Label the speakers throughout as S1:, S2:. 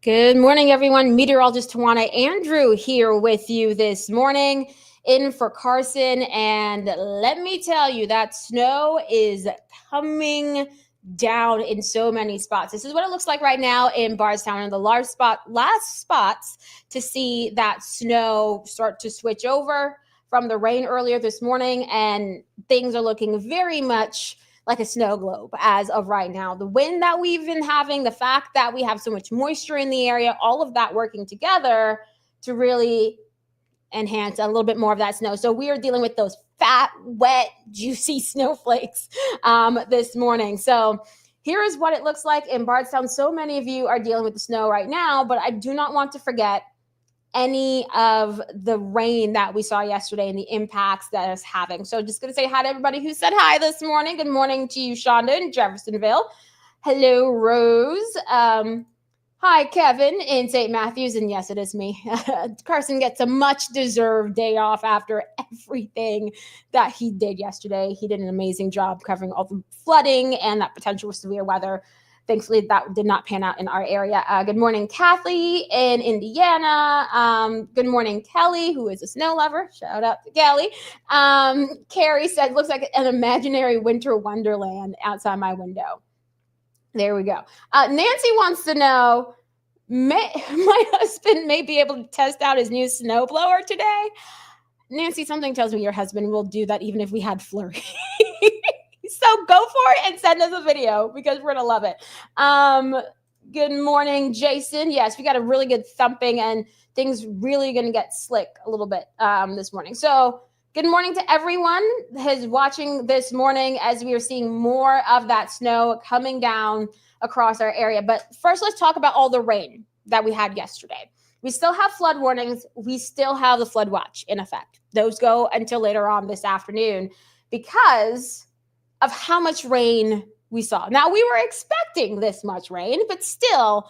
S1: Good morning, everyone. Meteorologist Tawana Andrew here with you this morning in for Carson. And let me tell you, that snow is coming down in so many spots. This is what it looks like right now in Bardstown, and the last spots to see that snow start to switch over from the rain earlier this morning. And things are looking very much like a snow globe as of right now. The wind that we've been having, the fact that we have so much moisture in the area, all of that working together to really enhance a little bit more of that snow. So we are dealing with those fat, wet, juicy snowflakes this morning. So here is what it looks like in Bardstown. So many of you are dealing with the snow right now, but I do not want to forget any of the rain that we saw yesterday and the impacts that it's having. So just going to say hi to everybody who said hi this morning. Good morning to you, Shonda in Jeffersonville. Hello, Rose. Hi, Kevin in St. Matthews. And yes, it is me. Carson gets a much deserved day off after everything that he did yesterday. He did an amazing job covering all the flooding and that potential severe weather. Thankfully, that did not pan out in our area. Good morning, Kathy in Indiana. Good morning, Kelly, who is a snow lover. Shout out to Kelly. Carrie said, looks like an imaginary winter wonderland outside my window. There we go. Nancy wants to know, my husband may be able to test out his new snowblower today. Nancy, something tells me your husband will do that even if we had flurry. So go for it and send us a video because we're going to love it. Good morning, Jason. Yes, we got a really good thumping and things really going to get slick a little bit this morning. So good morning to everyone who's watching this morning as we are seeing more of that snow coming down across our area. But first, let's talk about all the rain that we had yesterday. We still have flood warnings. We still have the flood watch in effect. Those go until later on this afternoon because of how much rain we saw. Now, we were expecting this much rain, but still,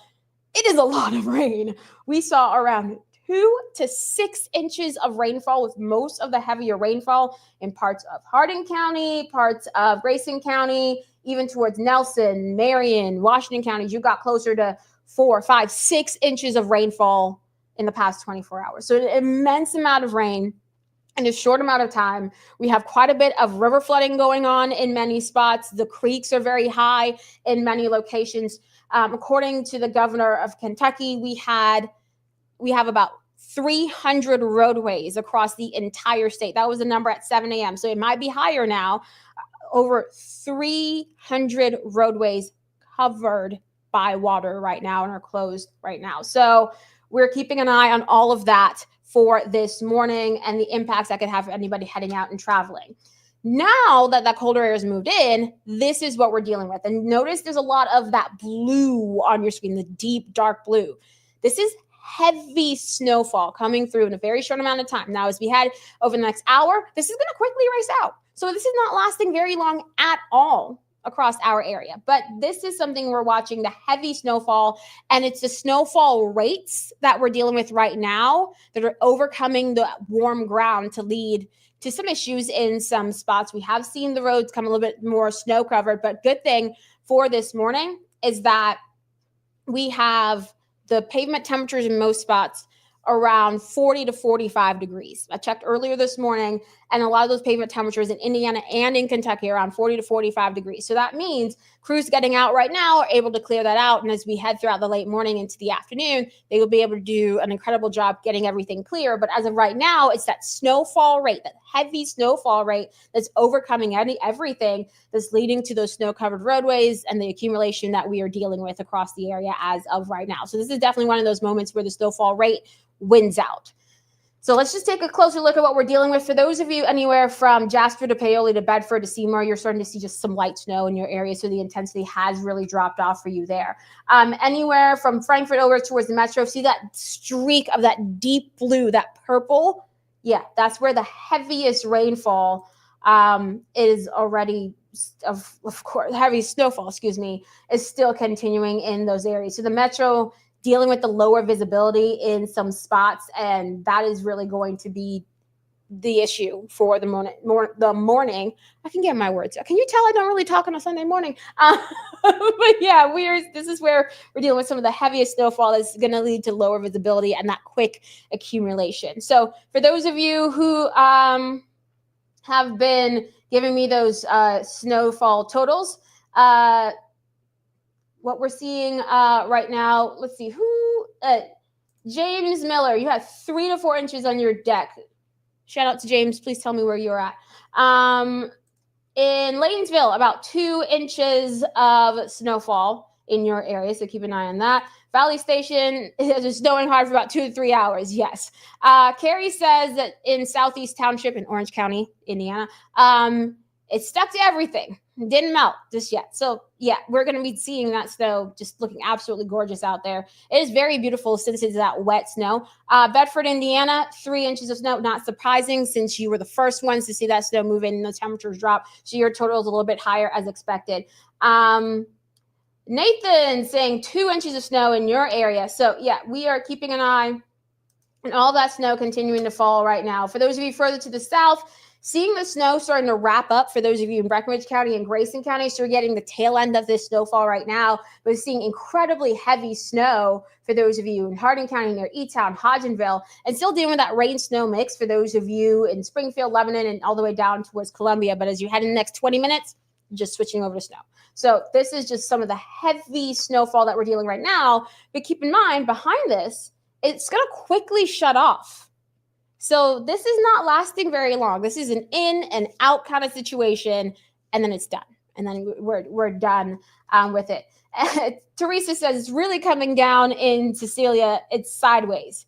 S1: it is a lot of rain. We saw around 2 to 6 inches of rainfall, with most of the heavier rainfall in parts of Hardin County, parts of Grayson County, even towards Nelson, Marion, Washington counties. You got closer to 4, 5, 6 inches of rainfall in the past 24 hours. So an immense amount of rain in a short amount of time. We have quite a bit of river flooding going on in many spots. The creeks are very high in many locations. According to the governor of Kentucky, we have about 300 roadways across the entire state. That was the number at 7 a.m. So it might be higher now. Over 300 roadways covered by water right now and are closed right now. So we're keeping an eye on all of that for this morning and the impacts that could have for anybody heading out and traveling. Now that that colder air has moved in, this is what we're dealing with. And notice there's a lot of that blue on your screen, the deep, dark blue. This is heavy snowfall coming through in a very short amount of time. Now, as we head over the next hour, this is going to quickly race out. So this is not lasting very long at all across our area. But this is something we're watching, the heavy snowfall, and it's the snowfall rates that we're dealing with right now that are overcoming the warm ground to lead to some issues in some spots. We have seen the roads come a little bit more snow covered, but good thing for this morning is that we have the pavement temperatures in most spots around 40 to 45 degrees. I checked earlier this morning, and a lot of those pavement temperatures in Indiana and in Kentucky are around 40 to 45 degrees. So that means crews getting out right now are able to clear that out. And as we head throughout the late morning into the afternoon, they will be able to do an incredible job getting everything clear. But as of right now, it's that snowfall rate, that heavy snowfall rate that's overcoming everything that's leading to those snow-covered roadways and the accumulation that we are dealing with across the area as of right now. So this is definitely one of those moments where the snowfall rate wins out. So let's just take a closer look at what we're dealing with. For those of you anywhere from Jasper to Paoli to Bedford to Seymour, you're starting to see just some light snow in your area. So the intensity has really dropped off for you there. Anywhere from Frankfort over towards the metro, see that streak of that deep blue, that purple? Yeah, that's where the heaviest rainfall is already, of course, heavy snowfall, is still continuing in those areas. So the metro dealing with the lower visibility in some spots, and that is really going to be the issue for the morning. I can get my words. Can you tell I don't really talk on a Sunday morning? But yeah, this is where we're dealing with some of the heaviest snowfall that's going to lead to lower visibility and that quick accumulation. So for those of you who have been giving me those snowfall totals, what we're seeing right now, let's see, James Miller, you have 3 to 4 inches on your deck. Shout out to James. Please tell me where you're at. In Laytonsville, about 2 inches of snowfall in your area, so keep an eye on that. Valley Station is snowing hard for about 2 to 3 hours. Yes. Carrie says that in Southeast Township in Orange County, Indiana, it's stuck to everything. It didn't melt just yet. So yeah, we're going to be seeing that snow just looking absolutely gorgeous out there. It is very beautiful since it's that wet snow. Bedford, Indiana, 3 inches of snow. Not surprising since you were the first ones to see that snow move in and the temperatures drop. So your total is a little bit higher as expected. Nathan saying 2 inches of snow in your area. So yeah, we are keeping an eye on all that snow continuing to fall right now. For those of you further to the south, seeing the snow starting to wrap up for those of you in Breckenridge County and Grayson County. So we're getting the tail end of this snowfall right now, but seeing incredibly heavy snow for those of you in Hardin County near E-Town, Hodgenville, and still dealing with that rain snow mix for those of you in Springfield, Lebanon, and all the way down towards Columbia. But as you head in the next 20 minutes, just switching over to snow. So this is just some of the heavy snowfall that we're dealing right now. But keep in mind, behind this, it's going to quickly shut off. So this is not lasting very long. This is an in and out kind of situation, and then it's done. And then we're done with it. Teresa says it's really coming down in Cecilia. It's sideways.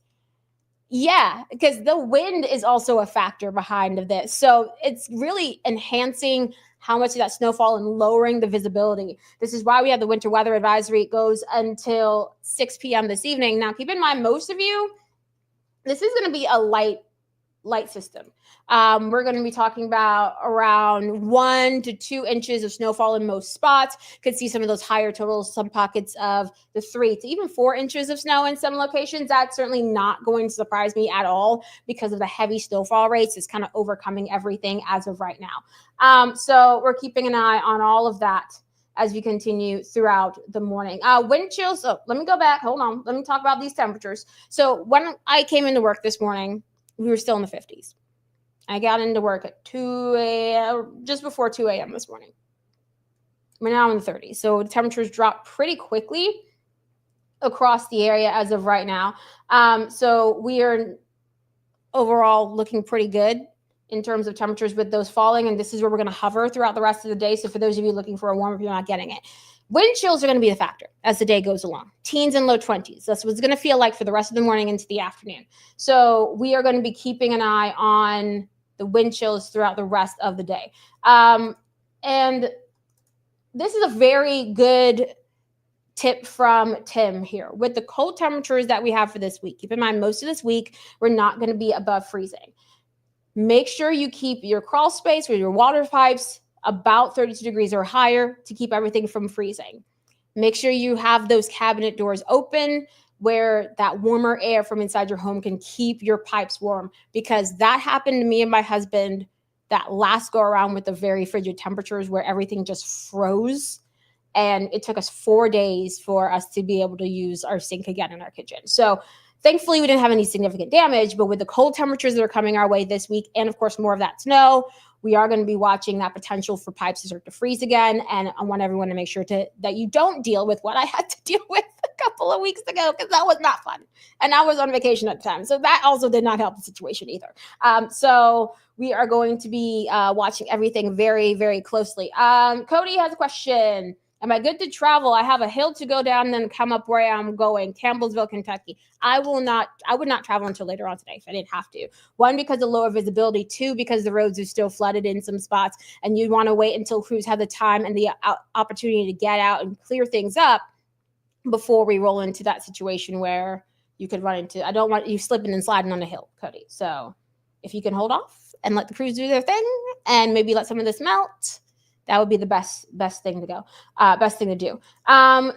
S1: Yeah, because the wind is also a factor behind of this. So it's really enhancing how much of that snowfall and lowering the visibility. This is why we have the winter weather advisory. It goes until 6 p.m. this evening. Now, keep in mind, most of you, this is going to be a light system. We're going to be talking about around 1 to 2 inches of snowfall in most spots. Could see some of those higher totals, some pockets of the 3 to even 4 inches of snow in some locations. That's certainly not going to surprise me at all because of the heavy snowfall rates. It's kind of overcoming everything as of right now. So we're keeping an eye on all of that as we continue throughout the morning. Wind chills. So let me go back. Hold on. Let me talk about these temperatures. So when I came into work this morning, we were still in the 50s. I got into work at 2 a.m., just before 2 a.m. this morning. We're now in the 30s. So the temperatures dropped pretty quickly across the area as of right now. So we are overall looking pretty good in terms of temperatures with those falling. And this is where we're going to hover throughout the rest of the day. So for those of you looking for a warm up, you're not getting it. Wind chills are going to be the factor as the day goes along. Teens and low 20s. That's what it's going to feel like for the rest of the morning into the afternoon. So we are going to be keeping an eye on the wind chills throughout the rest of the day. And this is a very good tip from Tim here. With the cold temperatures that we have for this week, keep in mind, most of this week, we're not going to be above freezing. Make sure you keep your crawl space with your water pipes about 32 degrees or higher to keep everything from freezing. Make sure you have those cabinet doors open where that warmer air from inside your home can keep your pipes warm, because that happened to me and my husband that last go around with the very frigid temperatures where everything just froze. And it took us 4 days for us to be able to use our sink again in our kitchen. So thankfully, we didn't have any significant damage, but with the cold temperatures that are coming our way this week, and of course, more of that snow, we are going to be watching that potential for pipes to start to freeze again. And I want everyone to make sure that you don't deal with what I had to deal with a couple of weeks ago, because that was not fun. And I was on vacation at the time. So that also did not help the situation either. So we are going to be watching everything very, very closely. Cody has a question. Am I good to travel? I have a hill to go down and then come up where I'm going, Campbellsville, Kentucky. I would not travel until later on today if I didn't have to. 1, because of lower visibility. 2, because the roads are still flooded in some spots, and you'd want to wait until crews have the time and the opportunity to get out and clear things up before we roll into that situation where you could run into, I don't want you slipping and sliding on a hill, Cody. So if you can hold off and let the crews do their thing and maybe let some of this melt, that would be the best thing to do.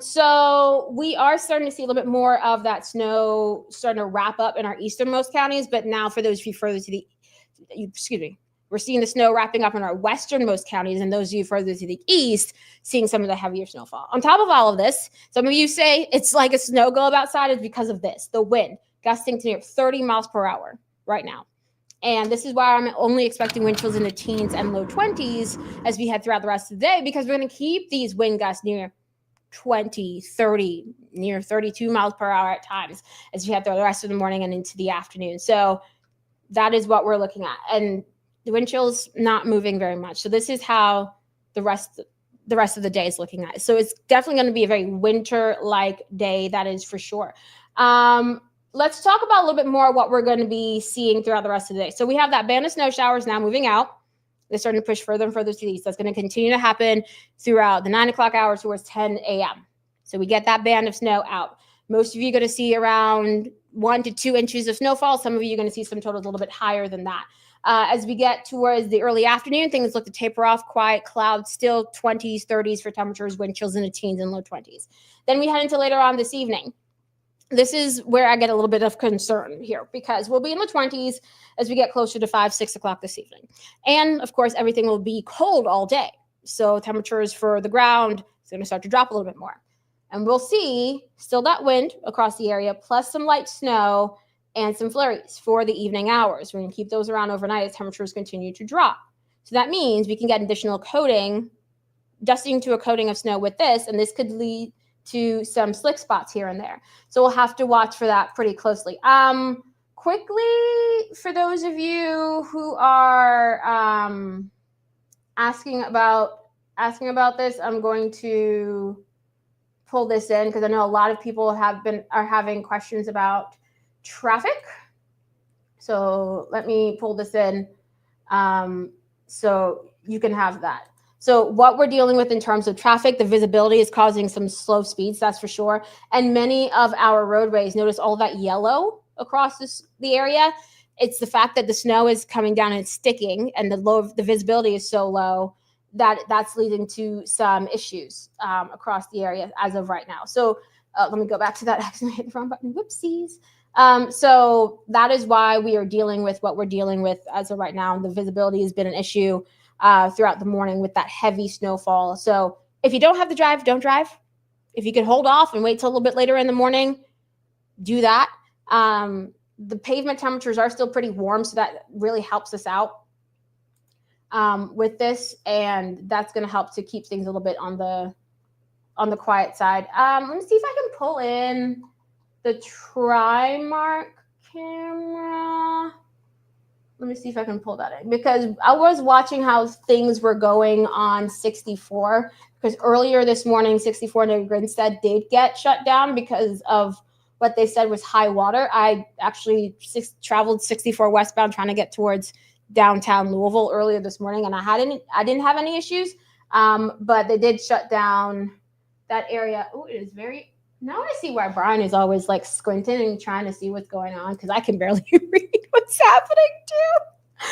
S1: So we are starting to see a little bit more of that snow starting to wrap up in our easternmost counties. But now for those of you further to we're seeing the snow wrapping up in our westernmost counties, and those of you further to the east seeing some of the heavier snowfall. On top of all of this, some of you say it's like a snow globe outside. Is because of this, the wind gusting to near 30 miles per hour right now. And this is why I'm only expecting wind chills in the teens and low 20s as we head throughout the rest of the day, because we're going to keep these wind gusts near 20, 30, near 32 miles per hour at times as we head through the rest of the morning and into the afternoon. So that is what we're looking at. And the wind chill's not moving very much. So this is how the rest of the day is looking at it. So it's definitely going to be a very winter-like day, that is for sure. Let's talk about a little bit more what we're going to be seeing throughout the rest of the day. So we have that band of snow showers now moving out. They're starting to push further and further to the east. That's going to continue to happen throughout the 9 o'clock hours towards 10 a.m. So we get that band of snow out. Most of you are going to see around 1 to 2 inches of snowfall. Some of you are going to see some totals a little bit higher than that. As we get towards the early afternoon, things look to taper off, quiet clouds, still 20s, 30s for temperatures, wind chills in the teens and low 20s. Then we head into later on this evening. This is where I get a little bit of concern here, because we'll be in the 20s as we get closer to 5, 6 o'clock this evening. And of course, everything will be cold all day. So temperatures for the ground is going to start to drop a little bit more. And we'll see still that wind across the area, plus some light snow and some flurries for the evening hours. We're going to keep those around overnight as temperatures continue to drop. So that means we can get additional coating, dusting to a coating of snow with this, and this could lead to some slick spots here and there. So we'll have to watch for that pretty closely. Quickly, for those of you who are asking about this, I'm going to pull this in because I know a lot of people are having questions about traffic. So let me pull this in so you can have that. So what we're dealing with in terms of traffic, the visibility is causing some slow speeds, that's for sure. And many of our roadways, notice all that yellow across the area. It's the fact that the snow is coming down and sticking, and the visibility is so low that's leading to some issues across the area as of right now. So let me go back to that. I accidentally hit the wrong button. Whoopsies. So that is why we are dealing with what we're dealing with as of right now. The visibility has been an issue throughout the morning with that heavy snowfall. So if you don't have to drive, don't drive. If you can hold off and wait till a little bit later in the morning, do that. The pavement temperatures are still pretty warm, so that really helps us out with this, and that's going to help to keep things a little bit on the quiet side. Let me see if I can pull in the Trimark camera. Let me see if I can pull that in, because I was watching how things were going on 64, because earlier this morning, 64 near Grinstead did get shut down because of what they said was high water. I actually traveled 64 westbound trying to get towards downtown Louisville earlier this morning, and I didn't have any issues, but they did shut down that area. Oh, it is very. Now I see why Brian is always like squinting and trying to see what's going on, because I can barely read what's happening too.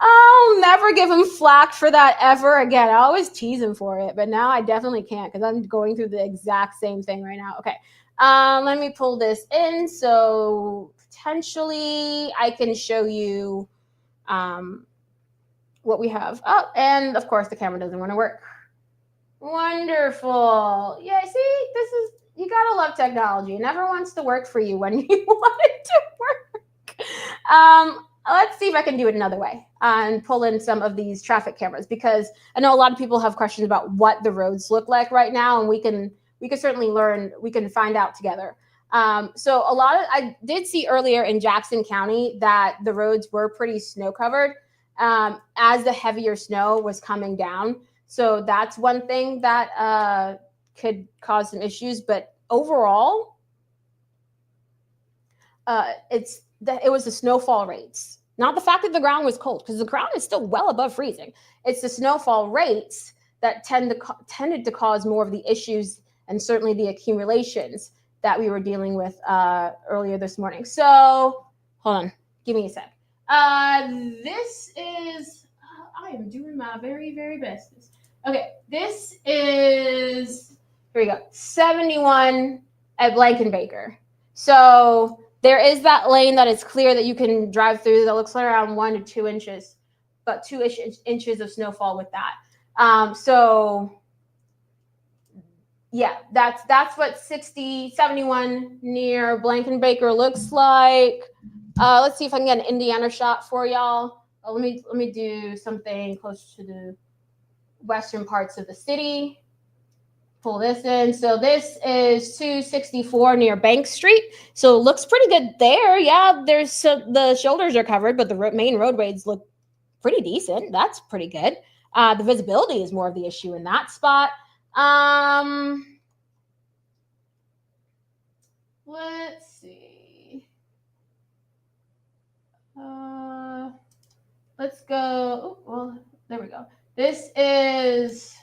S1: I'll never give him flack for that ever again. I always tease him for it, but now I definitely can't, because I'm going through the exact same thing right now. Okay, let me pull this in so potentially I can show you what we have. Oh, and of course the camera doesn't want to work. Wonderful. Yeah, see, you gotta love technology. It never wants to work for you when you want it to work. Let's see if I can do it another way and pull in some of these traffic cameras, because I know a lot of people have questions about what the roads look like right now, and we can certainly learn. We can find out together. So I did see earlier in Jackson County that the roads were pretty snow covered as the heavier snow was coming down. So that's one thing that could cause some issues, but overall, it was the snowfall rates, not the fact that the ground was cold, because the ground is still well above freezing. It's the snowfall rates that tended to cause more of the issues, and certainly the accumulations that we were dealing with earlier this morning. So hold on, give me a sec. This is, I am doing my very, very best. Okay, this is, here we go, 71 at Blankenbaker. So There is that lane that is clear that you can drive through that looks like around 1 to 2 inches, about 2-ish inches of snowfall with that. So yeah, that's what 71 near Blankenbaker looks like. Let's see if I can get an Indiana shot for y'all. Let me do something close to the western parts of the city. Pull this in. So this is 264 near Bank Street. So it looks pretty good there. Yeah, the shoulders are covered, but the main roadways look pretty decent. That's pretty good. The visibility is more of the issue in that spot. Let's see. Let's go. Oh, well, there we go. This is.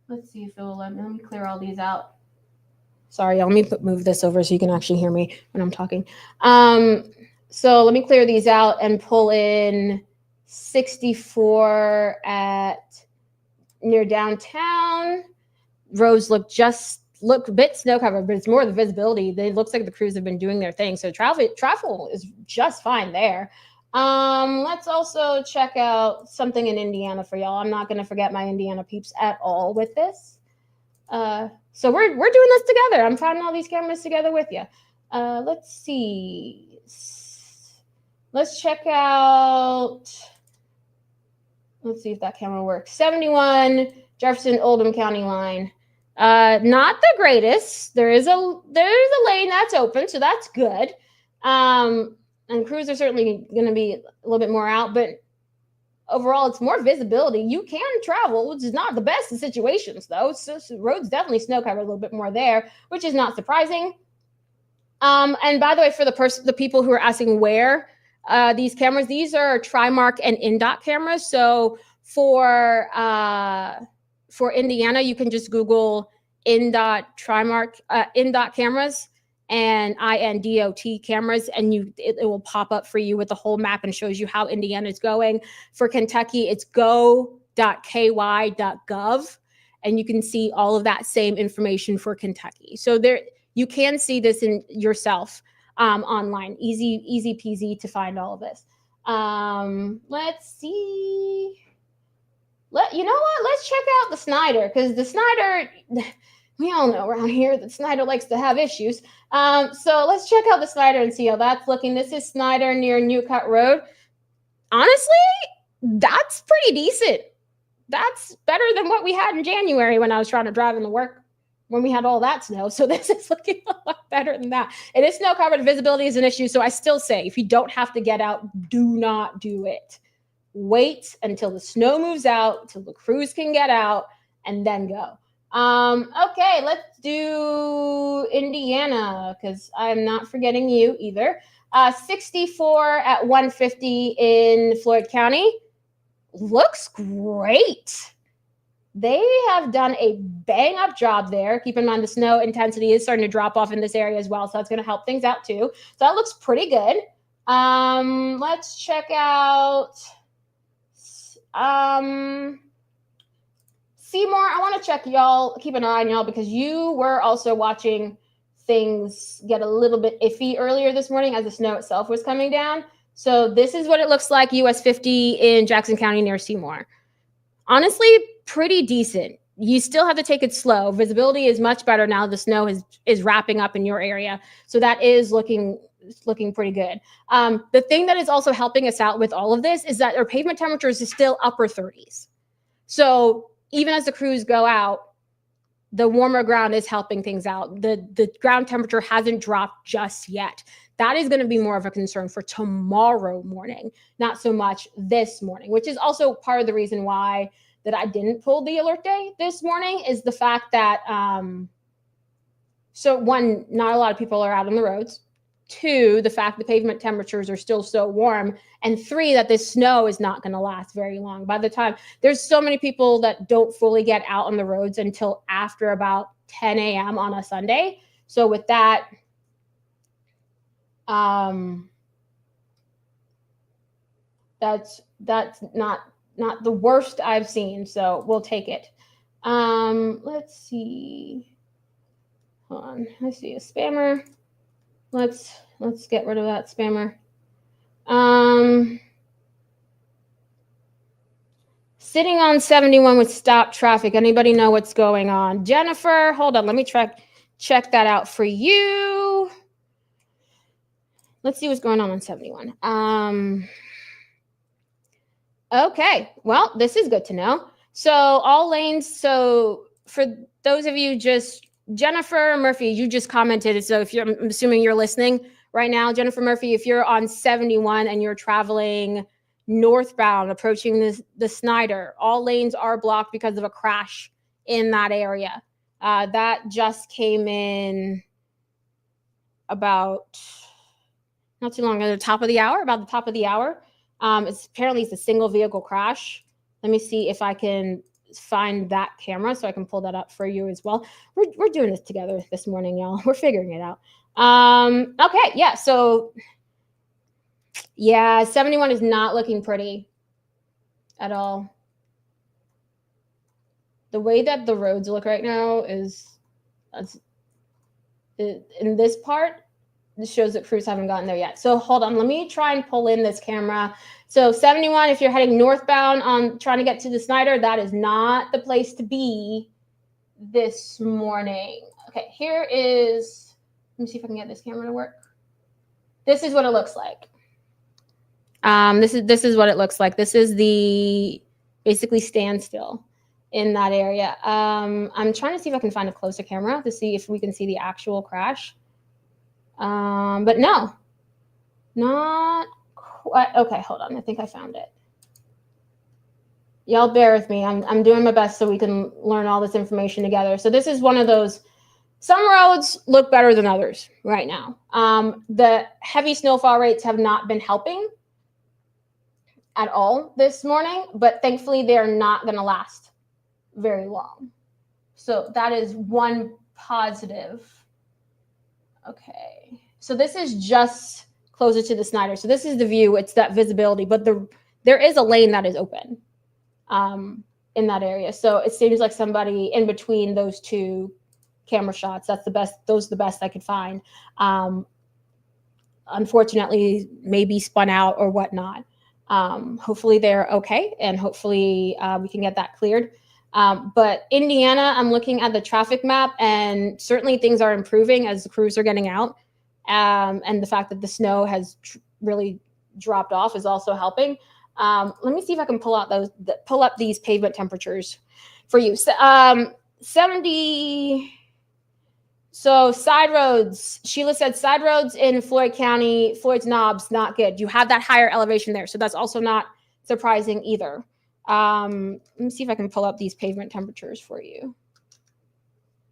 S1: Let's see if it will let me clear all these out. Sorry, let me move this over so you can actually hear me when I'm talking. So let me clear these out and pull in 64 at near downtown. Roads look a bit snow covered, but it's more the visibility. It looks like the crews have been doing their thing. So travel is just fine there. Let's also check out something in Indiana for y'all. I'm not going to forget my Indiana peeps at all with this. So we're doing this together. I'm finding all these cameras together with you. Let's see. Let's check out. Let's see if that camera works. 71 Jefferson Oldham County line. Not the greatest. There's a lane that's open, so that's good. And crews are certainly going to be a little bit more out, but overall, it's more visibility. You can travel, which is not the best of situations, though. So roads definitely snow covered a little bit more there, which is not surprising. And by the way, for the people who are asking where these cameras, these are Trimark and INDOT cameras. So for Indiana, you can just Google INDOT Trimark INDOT cameras and INDOT cameras, and it will pop up for you with the whole map and shows you how Indiana is going. For Kentucky, it's go.ky.gov, and you can see all of that same information for Kentucky. So there you can see this in yourself online. Easy peasy to find all of this. Let's see. You know what? Let's check out the Snyder, because the Snyder, we all know around here that Snyder likes to have issues. So let's check out the Snyder and see how that's looking. This is Snyder near New Cut Road. Honestly, that's pretty decent. That's better than what we had in January when I was trying to drive into work when we had all that snow. So this is looking a lot better than that. It is snow covered. Visibility is an issue. So I still say, if you don't have to get out, do not do it. Wait until the snow moves out, until the crews can get out, and then go. Okay, let's do Indiana, because I'm not forgetting you either. 64 at 150 in Floyd County. Looks great. They have done a bang up job there. Keep in mind the snow intensity is starting to drop off in this area as well, so that's going to help things out too. So that looks pretty good. Let's check out Seymour. I want to check y'all, keep an eye on y'all, because you were also watching things get a little bit iffy earlier this morning as the snow itself was coming down. So this is what it looks like, US 50 in Jackson County near Seymour. Honestly, pretty decent. You still have to take it slow. Visibility is much better now. The snow is wrapping up in your area. So that is looking pretty good. The thing that is also helping us out with all of this is that our pavement temperatures is still upper 30s. So even as the crews go out, the warmer ground is helping things out. The ground temperature hasn't dropped just yet. That is going to be more of a concern for tomorrow morning, not so much this morning, which is also part of the reason why that I didn't pull the alert day this morning, is the fact that, so one, not a lot of people are out on the roads. Two, the fact the pavement temperatures are still so warm. And three, that this snow is not going to last very long. By the time, there's so many people that don't fully get out on the roads until after about 10 a.m. on a Sunday. So with that, that's not the worst I've seen. So we'll take it. Let's see. Hold on. I see a spammer. Let's Let's get rid of that spammer. Sitting on 71 with stop traffic. Anybody know what's going on? Jennifer, hold on. Let me check that out for you. Let's see what's going on 71. Okay, well, this is good to know. So all lanes, so for those of you just, Jennifer Murphy, you just commented. So if you're, I'm assuming you're listening right now, Jennifer Murphy, if you're on 71 and you're traveling northbound, approaching the Snyder, all lanes are blocked because of a crash in that area. That just came in about not too long ago, about the top of the hour. It's a single vehicle crash. Let me see if I can find that camera so I can pull that up for you as well. We're doing this together this morning, y'all. We're figuring it out. Okay, yeah. So yeah, 71 is not looking pretty at all. The way that the roads look right now is in this part. This shows that crews haven't gotten there yet. So hold on, let me try and pull in this camera. So 71, if you're heading northbound on trying to get to the Snyder, that is not the place to be this morning. Okay, here is, let me see if I can get this camera to work. This is what it looks like. This is what it looks like. This is the basically standstill in that area. I'm trying to see if I can find a closer camera to see if we can see the actual crash. But no, not quite. Okay, hold on. I think I found it. Y'all bear with me. I'm doing my best so we can learn all this information together. So this is one of those, some roads look better than others right now. The heavy snowfall rates have not been helping at all this morning, but thankfully they're not going to last very long. So that is one positive. Okay, so this is just closer to the Snyder. So this is the view. It's that visibility, but there is a lane that is open in that area. So it seems like somebody in between those two camera shots. That's the best. Those are the best I could find. Unfortunately, maybe spun out or whatnot. Hopefully they're okay, and hopefully we can get that cleared. But Indiana, I'm looking at the traffic map, and certainly things are improving as the crews are getting out. And the fact that the snow has really dropped off is also helping. Let me see if I can pull up these pavement temperatures for you. So, 70. So side roads, Sheila said side roads in Floyd County, Floyd's Knobs, not good. You have that higher elevation there. So that's also not surprising either. Let me see if I can pull up these pavement temperatures for you,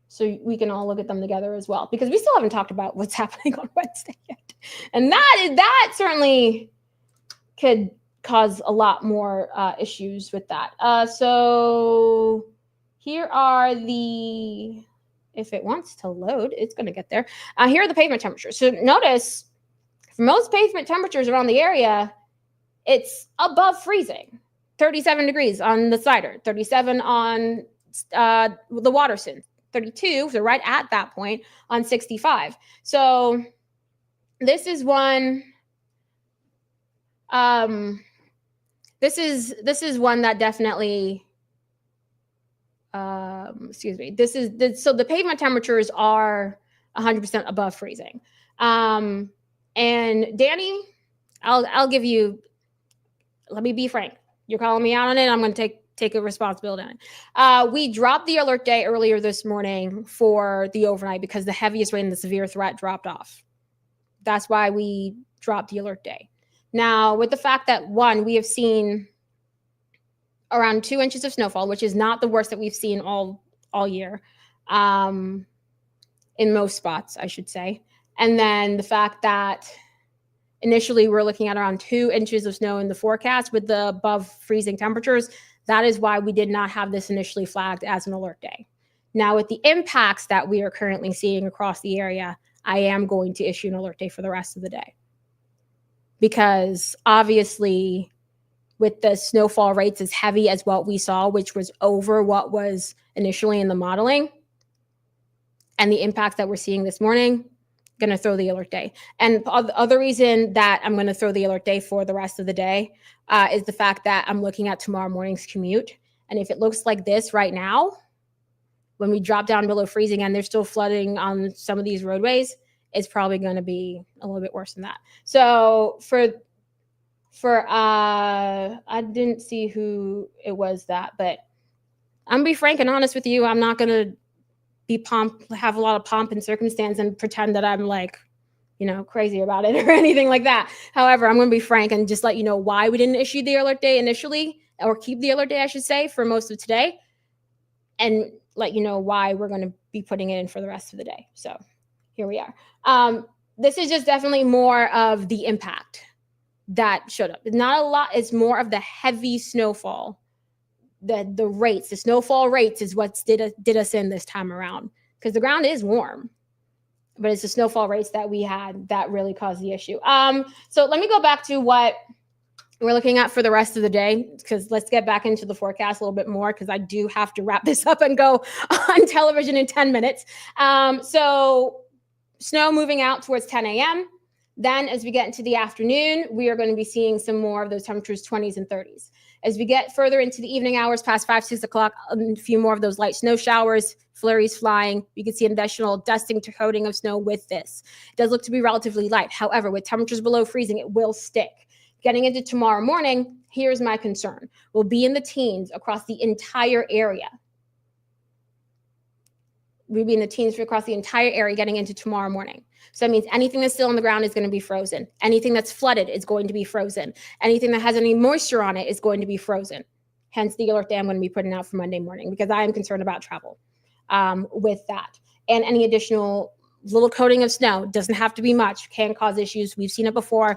S1: so we can all look at them together as well, because we still haven't talked about what's happening on Wednesday yet. And that certainly could cause a lot more issues with that. So here are the, if it wants to load, it's going to get there. Here are the pavement temperatures. So notice for most pavement temperatures around the area, it's above freezing. 37 degrees on the Snyder, 37 on the Watterson, 32, so right at that point on 65. So this is one. This is one that definitely. Excuse me. So the pavement temperatures are 100% above freezing. And Danny, I'll give you. Let me be frank. You're calling me out on it. I'm going to take a responsibility on it. We dropped the alert day earlier this morning for the overnight because the heaviest rain, the severe threat, dropped off. That's why we dropped the alert day. Now, with the fact that, one, we have seen around 2 inches of snowfall, which is not the worst that we've seen all year, in most spots, I should say. And then the fact that initially we're looking at around 2 inches of snow in the forecast with the above freezing temperatures. That is why we did not have this initially flagged as an alert day. Now, with the impacts that we are currently seeing across the area, I am going to issue an alert day for the rest of the day. Because obviously, with the snowfall rates as heavy as what we saw, which was over what was initially in the modeling, and the impacts that we're seeing this morning, going to throw the alert day. And the other reason that I'm going to throw the alert day for the rest of the day is the fact that I'm looking at tomorrow morning's commute. And if it looks like this right now, when we drop down below freezing and there's still flooding on some of these roadways, it's probably going to be a little bit worse than that. So I didn't see who it was that, but I'm gonna be frank and honest with you. I'm not gonna have a lot of pomp and circumstance and pretend that I'm like, crazy about it or anything like that. However, I'm gonna be frank and just let you know why we didn't issue the alert day initially, or keep the alert day, I should say, for most of today, and let you know why we're gonna be putting it in for the rest of the day. So here we are. This is just definitely more of the impact that showed up. Not a lot. It's more of the heavy snowfall. The snowfall rates is what did us in this time around, because the ground is warm, but it's the snowfall rates that we had that really caused the issue. So let me go back to what we're looking at for the rest of the day, because let's get back into the forecast a little bit more, because I do have to wrap this up and go on television in 10 minutes. So snow moving out towards 10 a.m. Then as we get into the afternoon, we are going to be seeing some more of those temperatures, 20s and 30s. As we get further into the evening hours, past 5, 6 o'clock, a few more of those light snow showers, flurries flying. You can see an additional dusting to coating of snow with this. It does look to be relatively light. However, with temperatures below freezing, it will stick. Getting into tomorrow morning, here's my concern. We'll be in the teens across the entire area. We'll be in the teens across the entire area getting into tomorrow morning. So that means anything that's still on the ground is going to be frozen. Anything that's flooded is going to be frozen. Anything that has any moisture on it is going to be frozen. Hence the alert day I'm going to be putting out for Monday morning, because I am concerned about travel with that. And any additional little coating of snow, doesn't have to be much, can cause issues. We've seen it before.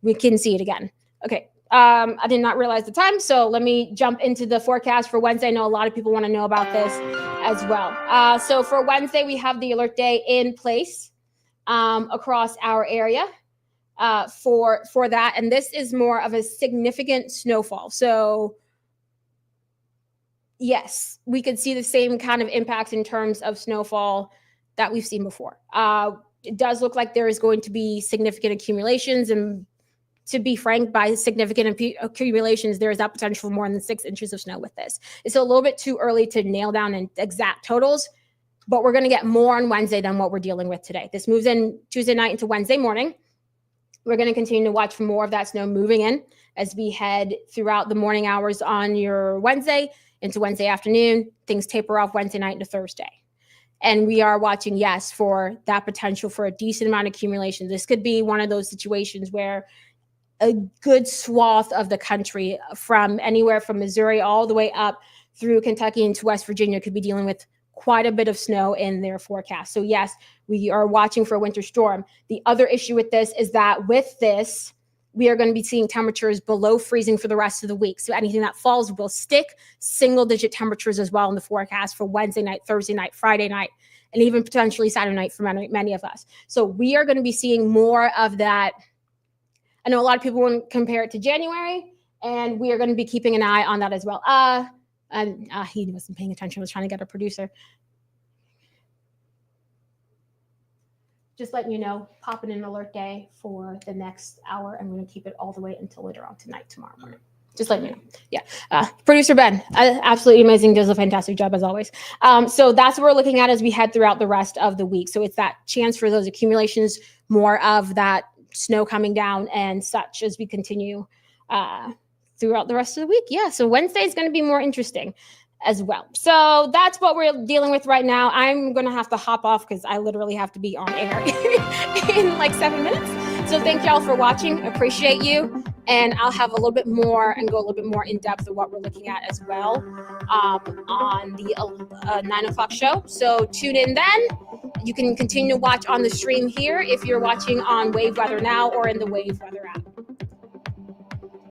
S1: We can see it again. Okay. I did not realize the time, so let me jump into the forecast for Wednesday. I know a lot of people want to know about this as well. So for Wednesday, we have the alert day in place across our area for that. And this is more of a significant snowfall. So yes, we could see the same kind of impacts in terms of snowfall that we've seen before. It does look like there is going to be significant accumulations, and to be frank, by significant accumulations, there is that potential for more than 6 inches of snow with this. It's a little bit too early to nail down in exact totals, but we're going to get more on Wednesday than what we're dealing with today. This moves in Tuesday night into Wednesday morning. We're going to continue to watch for more of that snow moving in as we head throughout the morning hours on your Wednesday into Wednesday afternoon. Things taper off Wednesday night into Thursday. And we are watching, yes, for that potential for a decent amount of accumulation. This could be one of those situations where a good swath of the country, from anywhere from Missouri all the way up through Kentucky into West Virginia, could be dealing with quite a bit of snow in their forecast. So yes, we are watching for a winter storm. The other issue with this is that with this, we are going to be seeing temperatures below freezing for the rest of the week. So anything that falls will stick. Single-digit temperatures as well in the forecast for Wednesday night, Thursday night, Friday night, and even potentially Saturday night for many of us. So we are going to be seeing more of that. I know a lot of people want to compare it to January, and we are going to be keeping an eye on that as well. He wasn't paying attention. I was trying to get a producer. Just letting you know, popping an alert day for the next hour. I'm going to keep it all the way until later on tonight, tomorrow morning. Just letting you know. Yeah. Producer Ben, absolutely amazing. Does a fantastic job as always. So that's what we're looking at as we head throughout the rest of the week. So it's that chance for those accumulations, more of that snow coming down and such as we continue throughout the rest of the week. Yeah. So Wednesday is going to be more interesting as well. So that's what we're dealing with right now. I'm going to have to hop off because I literally have to be on air in like 7 minutes. So thank y'all for watching. Appreciate you. And I'll have a little bit more and go a little bit more in depth of what we're looking at as well on the 9 o'clock show. So tune in then. You can continue to watch on the stream here if you're watching on Wave Weather Now or in the Wave Weather app.